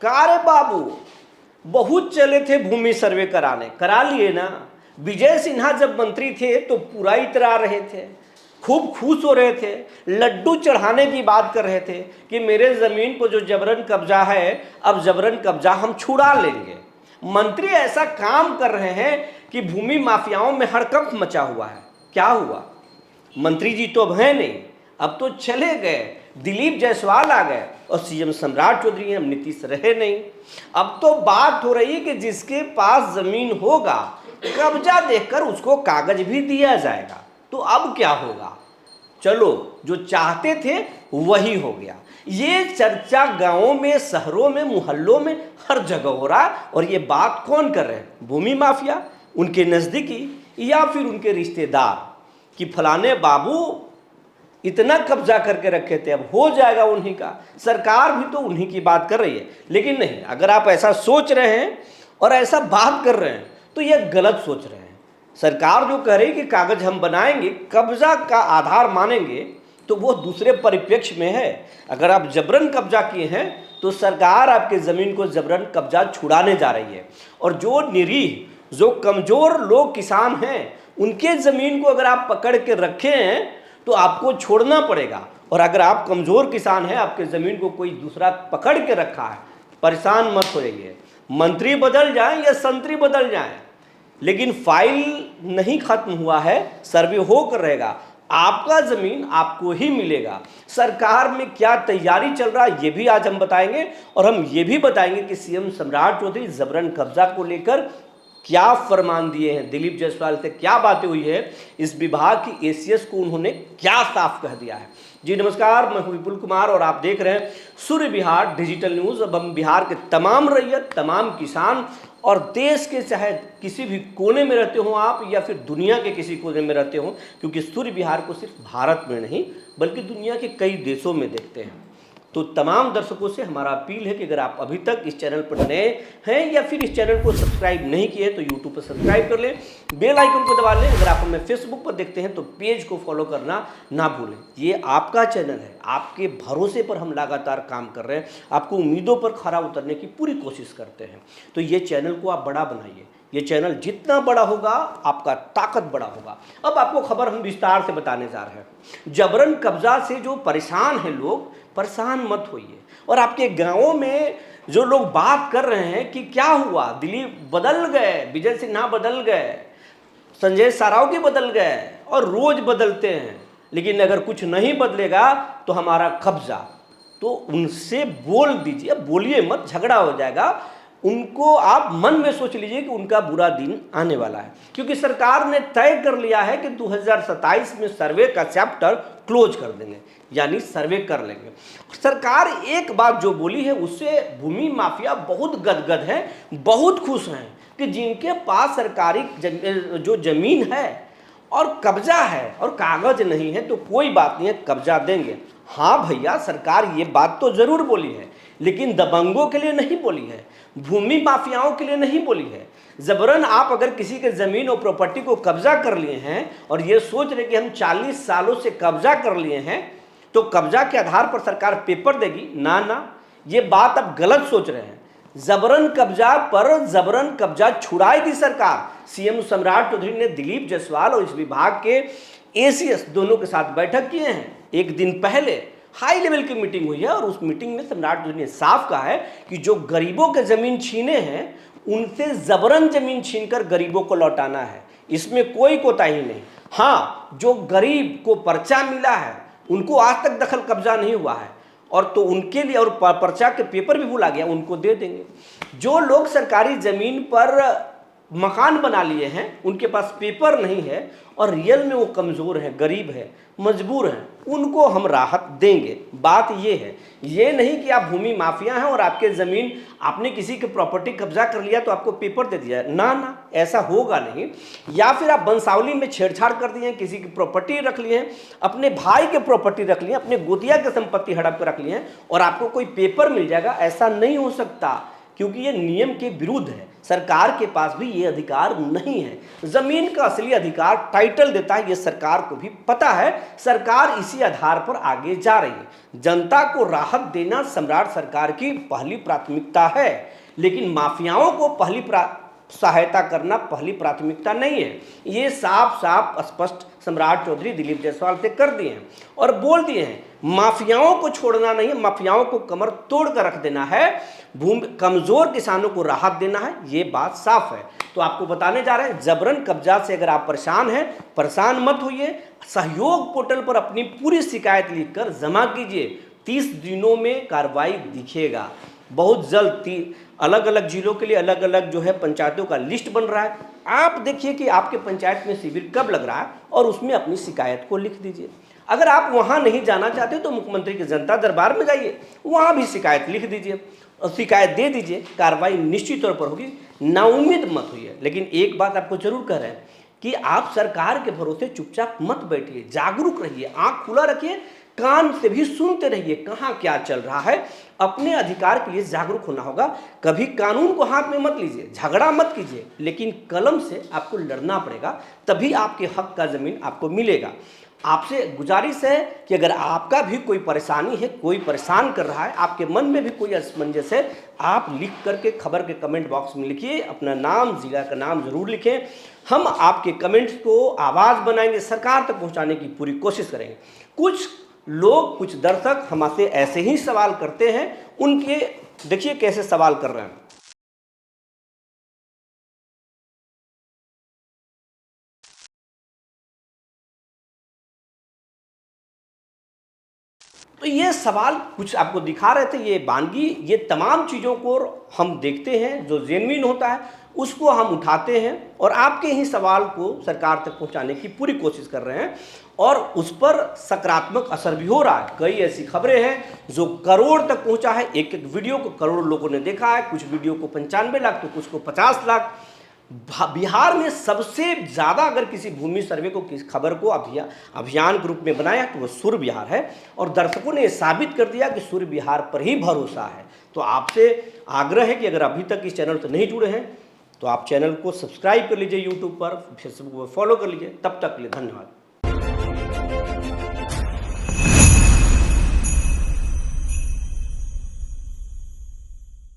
कारे बाबू, बहुत चले थे भूमि सर्वे कराने, करा लिए ना। विजय सिन्हा जब मंत्री थे तो पूरा इतरा रहे थे, खूब खुश हो रहे थे, लड्डू चढ़ाने की बात कर रहे थे कि मेरे जमीन पर जो जबरन कब्जा है, अब जबरन कब्जा हम छुड़ा लेंगे। मंत्री ऐसा काम कर रहे हैं कि भूमि माफियाओं में हड़कंप मचा हुआ है। क्या हुआ? मंत्री जी तो अब हैं नहीं, अब तो चले गए, दिलीप जायसवाल आ गए और सीएम सम्राट चौधरी हैं, नीतीश रहे नहीं। अब तो बात हो रही है कि जिसके पास जमीन होगा कब्जा देखकर उसको कागज भी दिया जाएगा। तो अब क्या होगा? चलो, जो चाहते थे वही हो गया। ये चर्चा गांवों में, शहरों में, मोहल्लों में, हर जगह हो रहा है। और ये बात कौन कर रहे हैं? भूमि माफिया, उनके नजदीकी या फिर उनके रिश्तेदार, कि फलाने बाबू इतना कब्जा करके रखे थे, अब हो जाएगा उन्हीं का। सरकार भी तो उन्हीं की बात कर रही है। लेकिन नहीं, अगर आप ऐसा सोच रहे हैं और ऐसा बात कर रहे हैं तो ये गलत सोच रहे हैं। सरकार जो कह रही है कि कागज हम बनाएंगे, कब्जा का आधार मानेंगे, तो वो दूसरे परिप्रेक्ष्य में है। अगर आप जबरन कब्जा किए हैं तो सरकार आपके जमीन को जबरन कब्जा छुड़ाने जा रही है। और जो निरीह, जो कमजोर लोग किसान हैं, उनके जमीन को अगर आप पकड़ के रखे हैं तो आपको छोड़ना पड़ेगा। और अगर आप कमजोर किसान हैं, आपके जमीन को कोई दूसरा पकड़ के रखा है, परेशान मत हो जाइए। मंत्री बदल जाएं या संतरी बदल जाएं, लेकिन फाइल नहीं खत्म हुआ है, सर्वे होकर रहेगा। आपका जमीन आपको ही मिलेगा। सरकार में क्या तैयारी चल रहा है ये भी आज हम बताएंगे। और हम ये भी बताएंगे कि सीएम सम्राट चौधरी जबरन कब्जा को लेकर क्या फरमान दिए हैं, दिलीप जायसवाल से क्या बातें हुई है, इस विभाग की एसीएस को उन्होंने क्या साफ कह दिया है। जी नमस्कार, मैं हूं विपुल कुमार और आप देख रहे हैं सूर्य विहार डिजिटल न्यूज। अब हम बिहार के तमाम रैयत, तमाम किसान और देश के चाहे किसी भी कोने में रहते हो आप या फिर दुनिया के किसी कोने में रहते हो, क्योंकि सूर्य विहार को सिर्फ भारत में नहीं बल्कि दुनिया के कई देशों में देखते हैं, तो तमाम दर्शकों से हमारा अपील है कि अगर आप अभी तक इस चैनल पर नए हैं या फिर इस चैनल को सब्सक्राइब नहीं किए तो यूट्यूब पर सब्सक्राइब कर लें, बेल आइकन को दबा लें। अगर आप हमें फेसबुक पर देखते हैं तो पेज को फॉलो करना ना भूलें। ये आपका चैनल है, आपके भरोसे पर हम लगातार काम कर रहे हैं, आपको उम्मीदों पर खरा उतरने की पूरी कोशिश करते हैं। तो ये चैनल को आप बड़ा बनाइए। ये चैनल जितना बड़ा होगा आपका ताकत बड़ा होगा। अब आपको खबर हम विस्तार से बताने जा रहे हैं। जबरन कब्जा से जो परेशान हैं लोग, परेशान मत होइए। और आपके गांवों में जो लोग बात कर रहे हैं कि क्या हुआ, दिलीप बदल गए, विजय सिन्हा बदल गए, संजय सारावगी बदल गए, और रोज बदलते हैं, लेकिन अगर कुछ नहीं बदलेगा तो हमारा कब्जा, तो उनसे बोल दीजिए, बोलिए मत, झगड़ा हो जाएगा। उनको आप मन में सोच लीजिए कि उनका बुरा दिन आने वाला है, क्योंकि सरकार ने तय कर लिया है कि 2027 में सर्वे का चैप्टर क्लोज कर देंगे, यानी सर्वे कर लेंगे। सरकार एक बात जो बोली है उससे भूमि माफिया बहुत गदगद है, बहुत खुश हैं कि जिनके पास सरकारी जो जमीन है और कब्जा है और कागज नहीं है तो कोई बात नहीं है, कब्जा देंगे। हाँ भैया, सरकार ये बात तो जरूर बोली है, लेकिन दबंगों के लिए नहीं बोली है, भूमि माफियाओं के लिए नहीं बोली है। जबरन आप अगर किसी के जमीन और प्रॉपर्टी को कब्जा कर लिए हैं और ये सोच रहे कि हम 40 सालों से कब्जा कर लिए हैं तो कब्जा के आधार पर सरकार पेपर देगी, ना ना, ये बात आप गलत सोच रहे हैं। जबरन कब्जा पर जबरन कब्जा छुड़ाएगी सरकार। सीएम सम्राट चौधरी ने दिलीप जायसवाल और इस विभाग के एसीएस दोनों के साथ बैठक किए हैं। एक दिन पहले हाई लेवल की मीटिंग हुई है और उस मीटिंग में सम्राट चौधरी ने साफ कहा है कि जो गरीबों के जमीन छीने हैं उनसे जबरन जमीन छीनकर गरीबों को लौटाना है, इसमें कोई कोताही नहीं। हाँ, जो गरीब को पर्चा मिला है उनको आज तक दखल कब्जा नहीं हुआ है, और तो उनके लिए, और पर्चा के पेपर भी भुला गया, उनको दे देंगे। जो लोग सरकारी जमीन पर मकान बना लिए हैं, उनके पास पेपर नहीं है और रियल में वो कमज़ोर हैं, गरीब है, मजबूर हैं, उनको हम राहत देंगे। बात ये है, ये नहीं कि आप भूमि माफिया हैं और आपके ज़मीन, आपने किसी की प्रॉपर्टी कब्जा कर लिया तो आपको पेपर दे दिया, ना ना, ऐसा होगा नहीं। या फिर आप बंसावली में छेड़छाड़ कर दिए, किसी की प्रॉपर्टी रख लिए, अपने भाई के प्रॉपर्टी रख लिए, अपने गोतिया की संपत्ति हड़प कर रख लिए और आपको कोई पेपर मिल जाएगा, ऐसा नहीं हो सकता। क्योंकि ये नियम के विरुद्ध है। सरकार के पास भी ये अधिकार नहीं है। जमीन का असली अधिकार टाइटल देता है, ये सरकार को भी पता है। सरकार इसी आधार पर आगे जा रही है। जनता को राहत देना सम्राट सरकार की पहली प्राथमिकता है, लेकिन माफियाओं को सहायता करना पहली प्राथमिकता नहीं है। ये साफ साफ स्पष्ट सम्राट चौधरी दिलीप जायसवाल से कर दिए हैं और बोल दिए हैं, माफियाओं को छोड़ना नहीं है, माफियाओं को कमर तोड़ कर रख देना है, कमजोर किसानों को राहत देना है, ये बात साफ है। तो आपको बताने जा रहे हैं, जबरन कब्जा से अगर आप परेशान हैं, परेशान मत होइए। सहयोग पोर्टल पर अपनी पूरी शिकायत लिखकर जमा कीजिए। 30 दिनों में कार्रवाई दिखेगा। बहुत जल्द अलग अलग जिलों के लिए अलग अलग जो है पंचायतों का लिस्ट बन रहा है। आप देखिए कि आपके पंचायत में शिविर कब लग रहा है और उसमें अपनी शिकायत को लिख दीजिए। अगर आप वहां नहीं जाना चाहते तो मुख्यमंत्री के जनता दरबार में जाइए, वहां भी शिकायत लिख दीजिए और शिकायत दे दीजिए। कार्रवाई निश्चित तौर पर होगी, नाउम्मीद मत होइए। लेकिन एक बात आपको जरूर कह रहे हैं कि आप सरकार के भरोसे चुपचाप मत बैठिए, जागरूक रहिए, आंख खुला रखिए, कान से भी सुनते रहिए कहाँ क्या चल रहा है। अपने अधिकार के लिए जागरूक होना होगा। कभी कानून को हाथ में मत लीजिए, झगड़ा मत कीजिए, लेकिन कलम से आपको लड़ना पड़ेगा, तभी आपके हक का जमीन आपको मिलेगा। आपसे गुजारिश है कि अगर आपका भी कोई परेशानी है, कोई परेशान कर रहा है, आपके मन में भी कोई असमंजस है, आप लिख करके खबर के कमेंट बॉक्स में लिखिए, अपना नाम, जिला का नाम जरूर लिखें। हम आपके कमेंट्स को आवाज़ बनाएंगे, सरकार तक पहुंचाने की पूरी कोशिश करेंगे। कुछ लोग, कुछ दर्शक हमसे ऐसे ही सवाल करते हैं, उनके देखिए कैसे सवाल कर रहे हैं। तो ये सवाल कुछ आपको दिखा रहे थे, ये वानगी, ये तमाम चीज़ों को हम देखते हैं, जो जेन्युइन होता है उसको हम उठाते हैं और आपके ही सवाल को सरकार तक पहुंचाने की पूरी कोशिश कर रहे हैं और उस पर सकारात्मक असर भी हो रहा है। कई ऐसी खबरें हैं जो करोड़ तक पहुंचा है, एक एक वीडियो को करोड़ लोगों ने देखा है, कुछ वीडियो को 95 लाख तो कुछ को 50 लाख। बिहार में सबसे ज़्यादा अगर किसी भूमि सर्वे को, किस खबर को अभियान के रूप में बनाया तो वो सूर्य विहार है और दर्शकों ने साबित कर दिया कि सूर्य विहार पर ही भरोसा है। तो आपसे आग्रह है कि अगर अभी तक इस चैनल से नहीं जुड़े हैं तो आप चैनल को सब्सक्राइब कर लीजिए, यूट्यूब पर, फेसबुक पर फॉलो कर लीजिए। तब तक के लिए धन्यवाद।